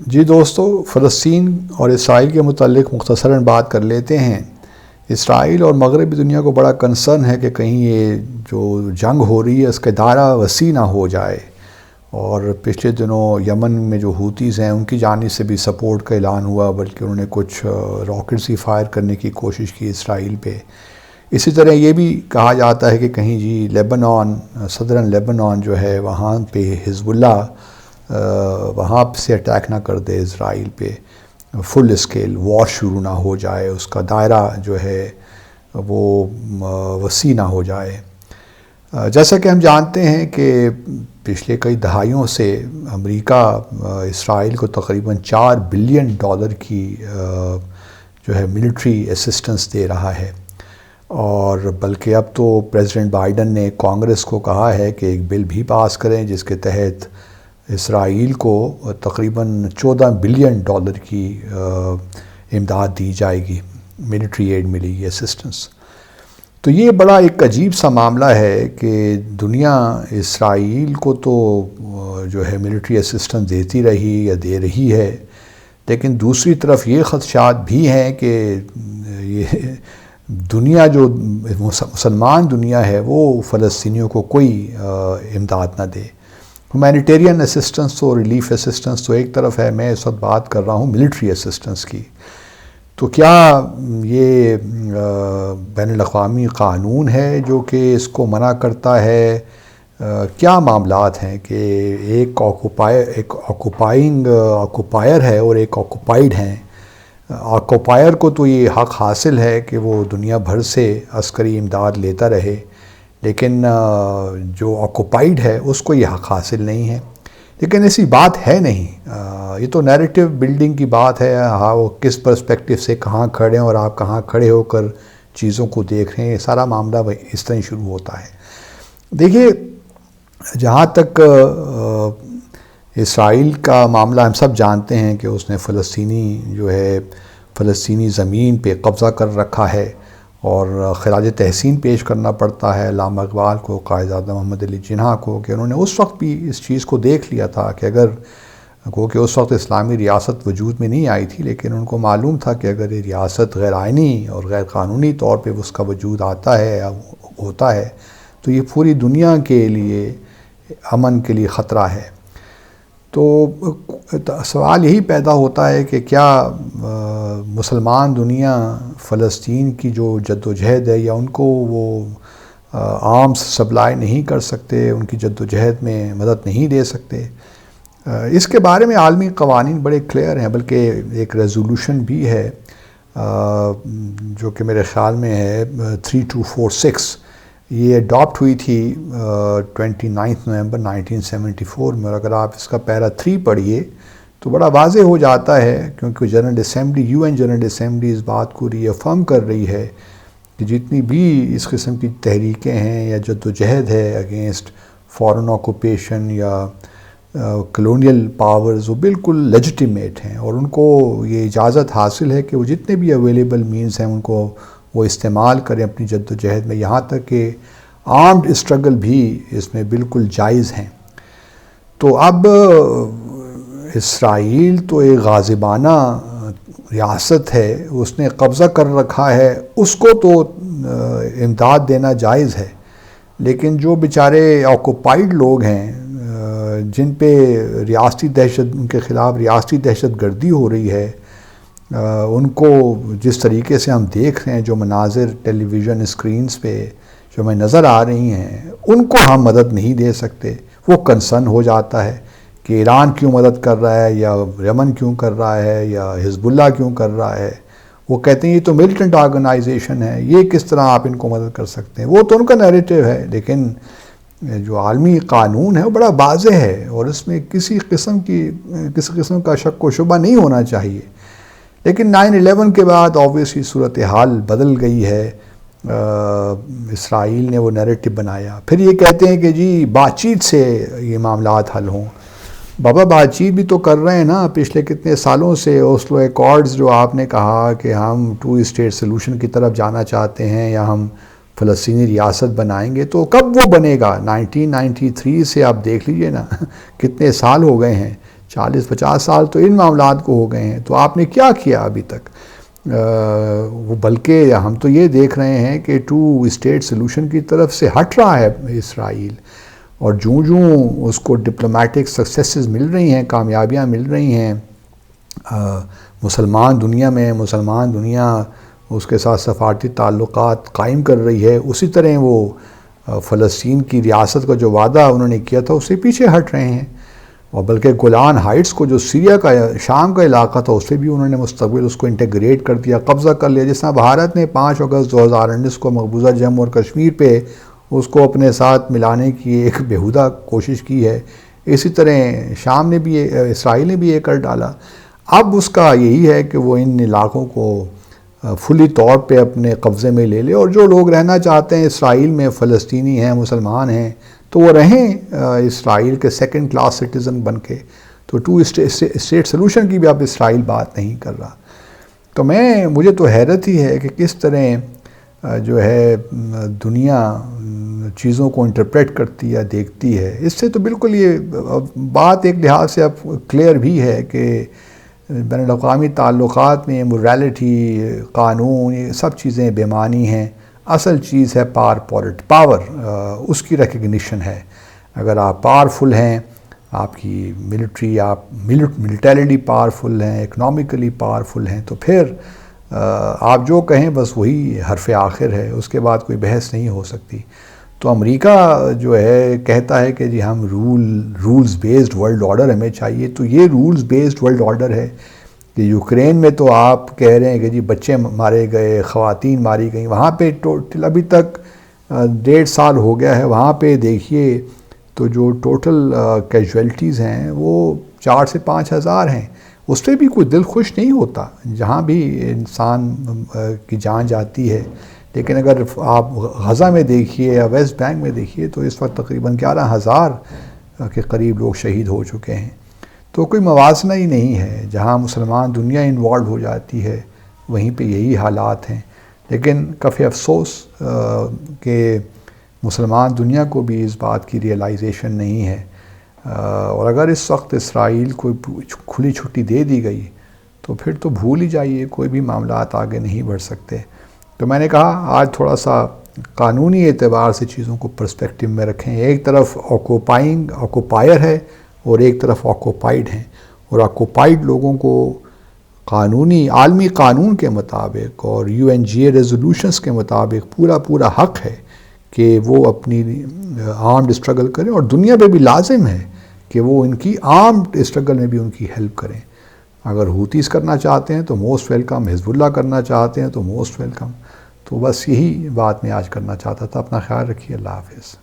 جی دوستو، فلسطین اور اسرائیل کے متعلق مختصراً بات کر لیتے ہیں۔ اسرائیل اور مغربی دنیا کو بڑا کنسرن ہے کہ کہیں یہ جو جنگ ہو رہی ہے اس کا دائرہ وسیع نہ ہو جائے، اور پچھلے دنوں یمن میں جو ہوتیز ہیں ان کی جانب سے بھی سپورٹ کا اعلان ہوا، بلکہ انہوں نے کچھ راکٹس ہی فائر کرنے کی کوشش کی اسرائیل پہ۔ اسی طرح یہ بھی کہا جاتا ہے کہ کہیں جی لیبنان، صدرن لیبنان جو ہے وہاں پہ حزب اللہ وہاں سے اٹیک نہ کر دے اسرائیل پہ، فل اسکیل وار شروع نہ ہو جائے، اس کا دائرہ جو ہے وہ وسیع نہ ہو جائے۔ جیسا کہ ہم جانتے ہیں کہ پچھلے کئی دہائیوں سے امریکہ اسرائیل کو تقریباً $4 بلین کی جو ہے ملٹری اسسٹنس دے رہا ہے، اور بلکہ اب تو پریزیڈنٹ بائیڈن نے کانگریس کو کہا ہے کہ ایک بل بھی پاس کریں جس کے تحت اسرائیل کو تقریباً $14 بلین کی امداد دی جائے گی، ملٹری ایڈ ملے گی، اسسٹنس۔ تو یہ بڑا ایک عجیب سا معاملہ ہے کہ دنیا اسرائیل کو تو جو ہے ملٹری اسسٹنس دیتی رہی یا دے رہی ہے، لیکن دوسری طرف یہ خدشات بھی ہیں کہ یہ دنیا جو مسلمان دنیا ہے وہ فلسطینیوں کو کوئی امداد نہ دے۔ ہیومینیٹیرین اسسٹنس تو ریلیف اسسٹنس تو ایک طرف ہے، میں اس وقت بات کر رہا ہوں ملٹری اسسٹنس کی۔ تو کیا یہ بین الاقوامی قانون ہے جو کہ اس کو منع کرتا ہے؟ کیا معاملات ہیں کہ ایک آکوپائر ہے اور ایک آکوپائیڈ ہیں؟ آکوپائر کو تو یہ حق حاصل ہے کہ وہ دنیا بھر سے عسکری امداد لیتا رہے، لیکن جو آکوپائیڈ ہے اس کو یہ حق حاصل نہیں ہے۔ لیکن ایسی بات ہے نہیں، یہ تو نیریٹو بلڈنگ کی بات ہے، ہاں وہ کس پرسپیکٹیو سے کہاں کھڑے ہیں اور آپ کہاں کھڑے ہو کر چیزوں کو دیکھ رہے ہیں، سارا معاملہ اس طرح شروع ہوتا ہے۔ دیکھیے، جہاں تک اسرائیل کا معاملہ ہم سب جانتے ہیں کہ اس نے فلسطینی زمین پہ قبضہ کر رکھا ہے، اور خراج تحسین پیش کرنا پڑتا ہے علامہ اقبال کو، قائد اعظم محمد علی جناح کو، کہ انہوں نے اس وقت بھی اس چیز کو دیکھ لیا تھا کہ اگر کہ اس وقت اسلامی ریاست وجود میں نہیں آئی تھی، لیکن ان کو معلوم تھا کہ اگر یہ ریاست غیر آئینی اور غیر قانونی طور پہ اس کا وجود آتا ہے یا ہوتا ہے تو یہ پوری دنیا کے لیے امن کے لیے خطرہ ہے۔ تو سوال یہی پیدا ہوتا ہے کہ کیا مسلمان دنیا فلسطین کی جو جد و جہد ہے، یا ان کو وہ آرمز سپلائی نہیں کر سکتے، ان کی جد و جہد میں مدد نہیں دے سکتے؟ اس کے بارے میں عالمی قوانین بڑے کلیئر ہیں، بلکہ ایک ریزولوشن بھی ہے جو کہ میرے خیال میں ہے 3246، یہ اڈاپٹ ہوئی تھی 29 نومبر 1974 میں، اور اگر آپ اس کا پیرا 3 پڑھیے تو بڑا واضح ہو جاتا ہے، کیونکہ general assembly, UN general assembly اس بات کو ری افرم کر رہی ہے کہ جتنی بھی اس قسم کی تحریکیں ہیں یا جد و جہد ہے اگینسٹ فارن آکوپیشن یا کلونیل پاورز، وہ بالکل لیجیٹیمیٹ ہیں، اور ان کو یہ اجازت حاصل ہے کہ وہ جتنے بھی اویلیبل مینز ہیں ان کو وہ استعمال کریں اپنی جد و جہد میں، یہاں تک کہ آرمڈ اسٹرگل بھی اس میں بالکل جائز ہیں۔ تو اب اسرائیل تو ایک غاصبانہ ریاست ہے، اس نے قبضہ کر رکھا ہے، اس کو تو امداد دینا جائز ہے، لیکن جو بیچارے آکوپائیڈ لوگ ہیں جن پہ ان کے خلاف ریاستی دہشت گردی ہو رہی ہے، ان کو جس طریقے سے ہم دیکھ رہے ہیں، جو مناظر ٹیلی ویژن اسکرینز پہ جو ہمیں نظر آ رہی ہیں، ان کو ہم مدد نہیں دے سکتے۔ وہ کنسرن ہو جاتا ہے کہ ایران کیوں مدد کر رہا ہے، یا یمن کیوں کر رہا ہے، یا حزب اللہ کیوں کر رہا ہے۔ وہ کہتے ہیں یہ تو ملیٹنٹ آرگنائزیشن ہے، یہ کس طرح آپ ان کو مدد کر سکتے ہیں؟ وہ تو ان کا نیریٹو ہے، لیکن جو عالمی قانون ہے وہ بڑا واضح ہے، اور اس میں کسی قسم کا شک و شبہ نہیں ہونا چاہیے۔ لیکن 9/11 کے بعد آبویسلی صورتحال بدل گئی ہے، اسرائیل نے وہ نیریٹو بنایا، پھر یہ کہتے ہیں کہ جی بات چیت سے یہ معاملات حل ہوں۔ بابا بات چیت بھی تو کر رہے ہیں نا پچھلے کتنے سالوں سے، اوسلو ایکارڈز جو آپ نے کہا کہ ہم 2 اسٹیٹ سلوشن کی طرف جانا چاہتے ہیں یا ہم فلسطینی ریاست بنائیں گے، تو کب وہ بنے گا؟ 1993 سے آپ دیکھ لیجئے نا کتنے سال ہو گئے ہیں، 40-50 سال تو ان معاملات کو ہو گئے ہیں، تو آپ نے کیا کیا ابھی تک؟ وہ بلکہ ہم تو یہ دیکھ رہے ہیں کہ 2 اسٹیٹ سلوشن کی طرف سے ہٹ رہا ہے اسرائیل، اور جوں اس کو ڈپلومیٹک سکسیسز مل رہی ہیں، کامیابیاں مل رہی ہیں مسلمان دنیا اس کے ساتھ سفارتی تعلقات قائم کر رہی ہے، اسی طرح وہ فلسطین کی ریاست کا جو وعدہ انہوں نے کیا تھا اس سے پیچھے ہٹ رہے ہیں، اور بلکہ گولان ہائٹس کو جو سیریا کا شام کا علاقہ تھا اس سے بھی انہوں نے مستقبل اس کو انٹیگریٹ کر دیا، قبضہ کر لیا، جس طرح بھارت نے 5 اگست 2019 کو مقبوضہ جموں اور کشمیر پہ اس کو اپنے ساتھ ملانے کی ایک بیہودہ کوشش کی ہے، اسی طرح شام نے بھی اسرائیل نے بھی یہ کر ڈالا۔ اب اس کا یہی ہے کہ وہ ان علاقوں کو فلی طور پہ اپنے قبضے میں لے لے، اور جو لوگ رہنا چاہتے ہیں اسرائیل میں، فلسطینی ہیں، مسلمان ہیں، تو وہ رہیں اسرائیل کے سیکنڈ کلاس سٹیزن بن کے۔ تو 2 اسٹیٹ سلوشن کی بھی اب اسرائیل بات نہیں کر رہا۔ تو مجھے تو حیرت ہی ہے کہ کس طرح جو ہے دنیا چیزوں کو انٹرپریٹ کرتی ہے، دیکھتی ہے۔ اس سے تو بالکل یہ بات ایک لحاظ سے اب کلیئر بھی ہے کہ بین الاقوامی تعلقات میں موریلٹی، قانون، یہ سب چیزیں بے معنی ہیں۔ اصل چیز ہے پاور، اس کی ریکگنیشن ہے۔ اگر آپ پاورفل ہیں، آپ کی ملٹری، آپ ملٹریلی پاورفل ہیں، اکنامکلی پاورفل ہیں، تو پھر آپ جو کہیں بس وہی حرف آخر ہے، اس کے بعد کوئی بحث نہیں ہو سکتی۔ تو امریکہ جو ہے کہتا ہے کہ جی ہم رولز بیسڈ ورلڈ آرڈر ہمیں چاہیے، تو یہ رولز بیسڈ ورلڈ آرڈر ہے کہ یوکرین میں تو آپ کہہ رہے ہیں کہ جی بچے مارے گئے، خواتین ماری گئیں، وہاں پہ ٹوٹل ابھی تک 1.5 سال ہو گیا ہے، وہاں پہ دیکھیے تو جو ٹوٹل کیجویلٹیز ہیں وہ 4 سے 5 ہزار ہیں۔ اس پہ بھی کوئی دل خوش نہیں ہوتا جہاں بھی انسان کی جان جاتی ہے، لیکن اگر آپ غزہ میں دیکھیے یا ویسٹ بینک میں دیکھیے تو اس وقت تقریباً 11,000 کے قریب لوگ شہید ہو چکے ہیں۔ تو کوئی موازنہ ہی نہیں ہے، جہاں مسلمان دنیا انوالو ہو جاتی ہے وہیں پہ یہی حالات ہیں۔ لیکن کافی افسوس کہ مسلمان دنیا کو بھی اس بات کی ریئلائزیشن نہیں ہے، اور اگر اس وقت اسرائیل کو کھلی چھٹی دے دی گئی تو پھر تو بھول ہی جائیے، کوئی بھی معاملات آگے نہیں بڑھ سکتے۔ تو میں نے کہا آج تھوڑا سا قانونی اعتبار سے چیزوں کو پرسپیکٹیو میں رکھیں۔ ایک طرف آکوپائر ہے اور ایک طرف آکوپائیڈ ہیں، اور آکوپائیڈ لوگوں کو عالمی قانون کے مطابق اور UNGA ریزولوشنز کے مطابق پورا حق ہے کہ وہ اپنی آرمڈ اسٹرگل کریں، اور دنیا پہ بھی لازم ہے کہ وہ ان کی آرمڈ اسٹرگل میں بھی ان کی ہیلپ کریں۔ اگر ہوتیز کرنا چاہتے ہیں تو موسٹ ویلکم، حزب اللہ کرنا چاہتے ہیں تو موسٹ ویلکم۔ تو بس یہی بات میں آج کرنا چاہتا تھا۔ اپنا خیال رکھیے، اللہ حافظ۔